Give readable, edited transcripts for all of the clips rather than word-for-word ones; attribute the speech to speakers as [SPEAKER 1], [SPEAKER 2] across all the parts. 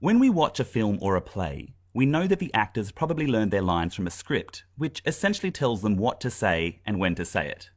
[SPEAKER 1] When we watch a film or a play, we know that the actors probably learned their lines from a script, which essentially tells them what to say and when to say it.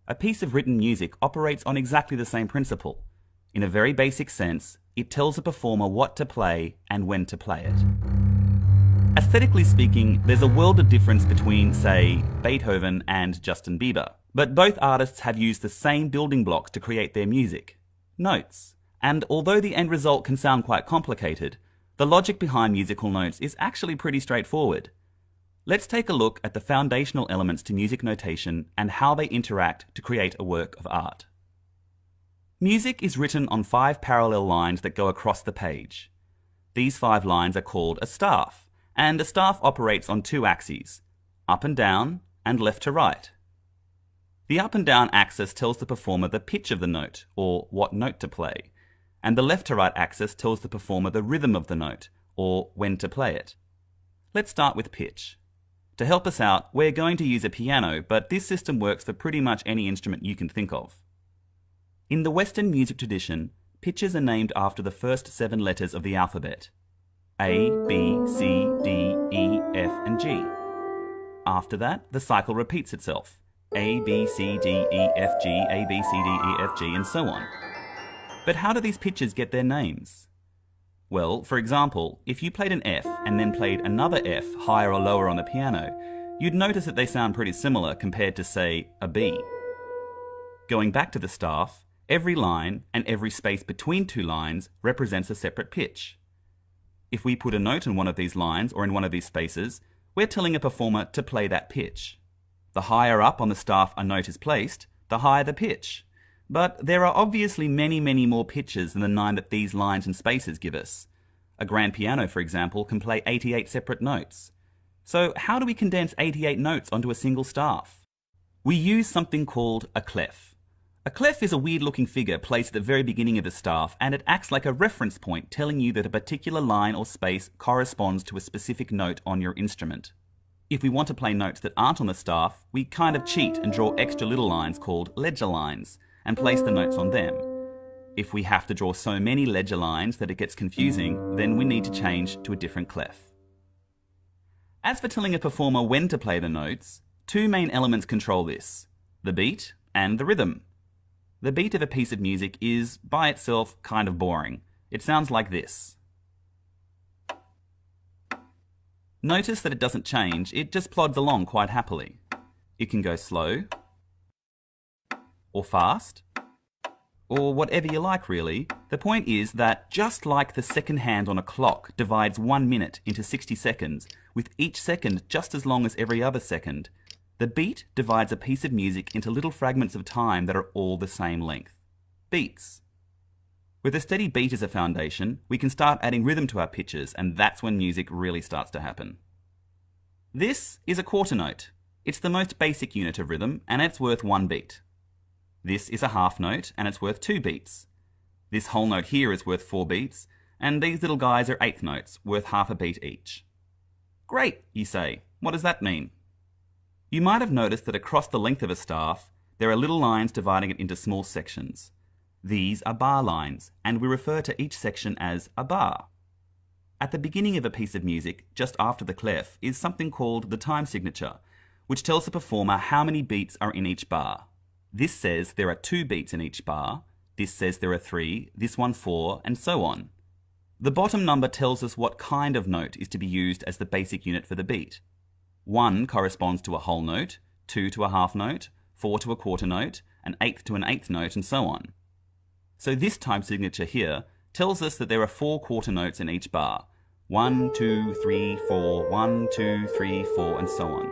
[SPEAKER 1] A piece of written music operates on exactly the same principle. In a very basic sense, it tells a performer what to play and when to play it. Aesthetically speaking, there's a world of difference between, say, Beethoven and Justin Bieber. But both artists have used the same building blocks to create their music: notes. And although the end result can sound quite complicated, the logic behind musical notes is actually pretty straightforward. Let's take a look at the foundational elements to music notation and how they interact to create a work of art. Music is written on 5 parallel lines that go across the page. These 5 lines are called a staff, and a staff operates on 2 axes, up and down and left to right. The up and down axis tells the performer the pitch of the note, or what note to play, and the left to right axis tells the performer the rhythm of the note, or when to play it. Let's start with pitch. To help us out, we're going to use a piano, but this system works for pretty much any instrument you can think of. In the Western music tradition, pitches are named after the first 7 letters of the alphabet: A, B, C, D, E, F, and G. After that, the cycle repeats itself: A, B, C, D, E, F, G, A, B, C, D, E, F, G, and so on. But how do these pitches get their names? Well, for example, if you played an F and then played another F higher or lower on the piano, you'd notice that they sound pretty similar compared to, say, a B. Going back to the staff, every line and every space between 2 lines represents a separate pitch. If we put a note in one of these lines or in one of these spaces, we're telling a performer to play that pitch. The higher up on the staff a note is placed, the higher the pitch. But there are obviously many more pitches than the 9 that these lines and spaces give us. A grand piano, for example, can play 88 separate notes. So how do we condense 88 notes onto a single staff? We use something called a clef. A clef is a weird-looking figure placed at the very beginning of the staff, and it acts like a reference point telling you that a particular line or space corresponds to a specific note on your instrument. If we want to play notes that aren't on the staff, we kind of cheat and draw extra little lines called ledger lines and place the notes on them. If we have to draw so many ledger lines that it gets confusing, then we need to change to a different clef. As for telling a performer when to play the notes, 2 main elements control this: the beat and the rhythm. The beat of a piece of music is, by itself, kind of boring. It sounds like this. Notice that it doesn't change, it just plods along quite happily. It can go slow, or fast, or whatever you like really. The point is that just like the second hand on a clock divides 1 minute into 60 seconds, with each second just as long as every other second, the beat divides a piece of music into little fragments of time that are all the same length. Beats. With a steady beat as a foundation, we can start adding rhythm to our pitches, and that's when music really starts to happen. This is a quarter note. It's the most basic unit of rhythm, and it's worth 1 beat. This is a half note, and it's worth 2 beats. This whole note here is worth 4 beats, and these little guys are 1/8 notes, worth half a beat each. Great, you say. What does that mean? You might have noticed that across the length of a staff, there are little lines dividing it into small sections. These are bar lines, and we refer to each section as a bar. At the beginning of a piece of music, just after the clef, is something called the time signature, which tells the performer how many beats are in each bar. This says there are 2 beats in each bar, this says there are 3, this one 4, and so on. The bottom number tells us what kind of note is to be used as the basic unit for the beat. 1 corresponds to a whole note, 2 to a half note, 4 to a quarter note, an 1/8 to an 1/8 note, and so on. So this time signature here tells us that there are 4 quarter notes in each bar. 1, 2, 3, 4, 1, 2, 3, 4, and so on.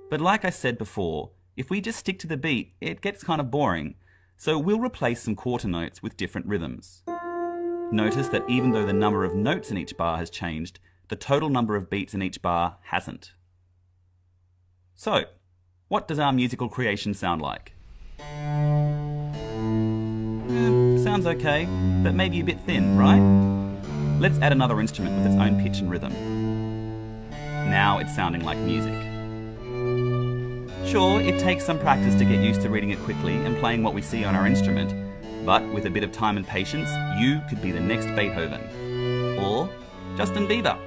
[SPEAKER 1] But like I said before, if we just stick to the beat, it gets kind of boring, so we'll replace some quarter notes with different rhythms. Notice that even though the number of notes in each bar has changed, the total number of beats in each bar hasn't. So, what does our musical creation sound like? Sounds okay, but maybe a bit thin, right? Let's add another instrument with its own pitch and rhythm. Now it's sounding like music. Sure, it takes some practice to get used to reading it quickly and playing what we see on our instrument, but with a bit of time and patience, you could be the next Beethoven. or Justin Bieber.